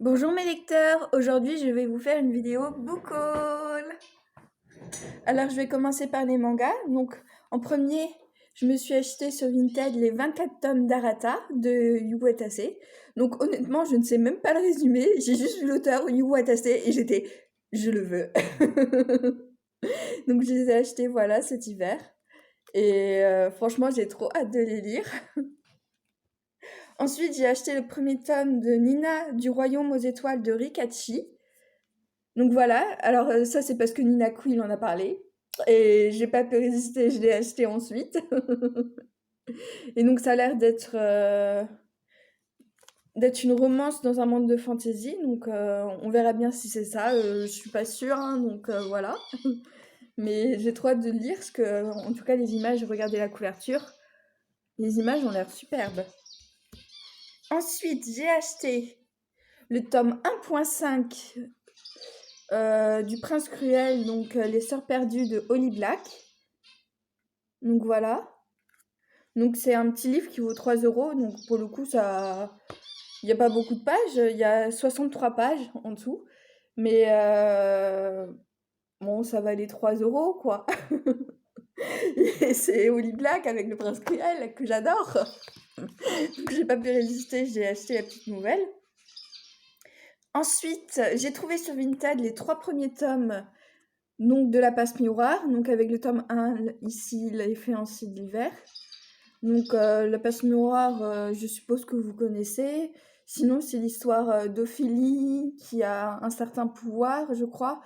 Bonjour mes lecteurs, aujourd'hui je vais vous faire une vidéo book haul. Alors je vais commencer par les mangas. Donc en premier, je me suis acheté sur Vinted les 24 tomes d'Arata de Yu Watase. Donc honnêtement, je ne sais même pas le résumé, j'ai juste vu l'auteur Yu Watase et j'étais je le veux. Donc je les ai achetés voilà cet hiver et franchement, j'ai trop hâte de les lire. Ensuite, j'ai acheté le premier tome de Nina du Royaume aux étoiles de Rikachi. Donc voilà, alors ça c'est parce que Nina il en a parlé et j'ai pas pu résister, je l'ai acheté ensuite. Et donc ça a l'air d'être une romance dans un monde de fantasy, donc on verra bien si c'est ça, je suis pas sûre, hein, donc voilà. Mais j'ai trop hâte de le lire parce que en tout cas les images, regardez la couverture, les images ont l'air superbes. Ensuite, j'ai acheté le tome 1.5 du Prince Cruel, donc Les Sœurs Perdues de Holly Black. Donc voilà. Donc c'est un petit livre qui vaut 3 euros. Donc pour le coup, ça, il n'y a pas beaucoup de pages. Il y a 63 pages en dessous. Mais bon, ça valait 3 euros, quoi. Et c'est Holly Black avec le Prince Cruel que j'adore. Donc j'ai pas pu résister, j'ai acheté la petite nouvelle. Ensuite, j'ai trouvé sur Vinted les 3 premiers tomes donc, de La Passe Miroir. Donc avec le tome 1, ici, l'effet en cils d'hiver. Donc, La Passe Miroir, je suppose que vous connaissez. Sinon, c'est l'histoire d'Ophélie qui a un certain pouvoir, je crois.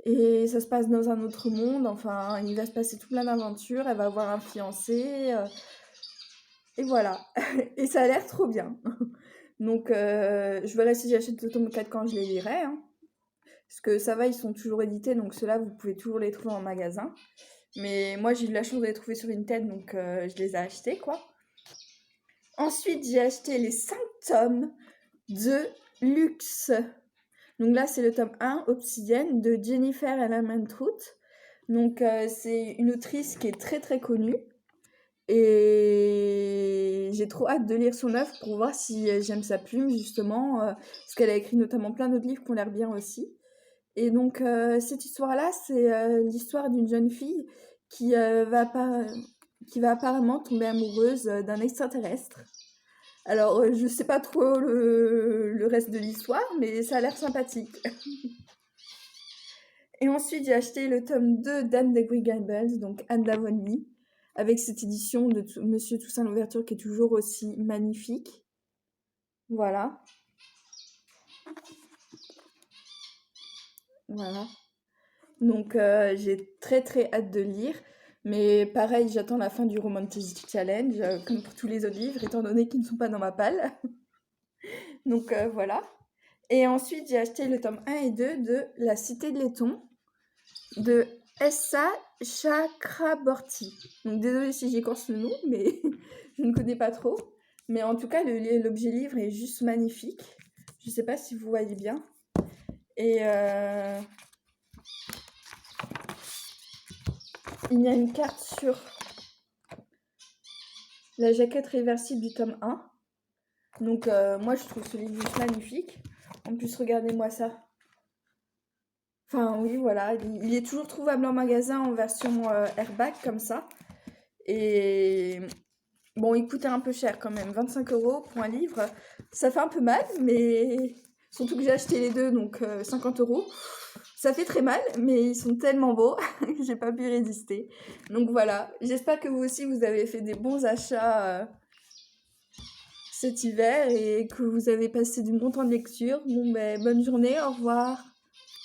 Et ça se passe dans un autre monde. Enfin, il va se passer tout plein d'aventures. Elle va avoir un fiancé. Et voilà. Et ça a l'air trop bien. Donc, je verrai si j'achète le tome 4 quand je les lirai. Hein. Parce que ça va, ils sont toujours édités. Donc, ceux-là, vous pouvez toujours les trouver en magasin. Mais moi, j'ai eu la chance de les trouver sur Vinted. Donc, je les ai achetés, quoi. Ensuite, j'ai acheté les 5 tomes de Luxe. Donc là, c'est le tome 1, Obsidienne, de Jennifer Ellermann-Trout. Donc, c'est une autrice qui est très très connue. Et j'ai trop hâte de lire son œuvre pour voir si j'aime sa plume, justement. Parce qu'elle a écrit notamment plein d'autres livres qui ont l'air bien aussi. Et donc, cette histoire-là, c'est l'histoire d'une jeune fille qui va apparemment tomber amoureuse d'un extraterrestre. Alors, je sais pas trop le reste de l'histoire, mais ça a l'air sympathique. Et ensuite, j'ai acheté le tome 2 d'Anne de Green Gables, donc Anne d'Avonlea, avec cette édition de Monsieur Toussaint Louverture qui est toujours aussi magnifique. Voilà. Voilà. Donc, j'ai très très hâte de lire. Mais pareil, j'attends la fin du Romantic Challenge, comme pour tous les autres livres, étant donné qu'ils ne sont pas dans ma palle. Donc, voilà. Et ensuite, j'ai acheté le tome 1 et 2 de La Cité de Laiton de S.A. Chakraborty. Donc, désolée si j'écorce le nom, mais je ne connais pas trop. Mais en tout cas, l'objet livre est juste magnifique. Je ne sais pas si vous voyez bien. Et il y a une carte sur la jaquette réversible du tome 1. Donc, moi, je trouve ce livre juste magnifique. En plus, regardez-moi ça. Enfin, oui, voilà. Il est toujours trouvable en magasin en version airbag, comme ça. Et bon, il coûtait un peu cher quand même. 25 € pour un livre. Ça fait un peu mal, mais surtout que j'ai acheté les deux, donc 50 €. Ça fait très mal, mais ils sont tellement beaux que j'ai pas pu résister. Donc voilà. J'espère que vous aussi, vous avez fait des bons achats cet hiver et que vous avez passé du bon temps de lecture. Bon, ben, bonne journée, au revoir.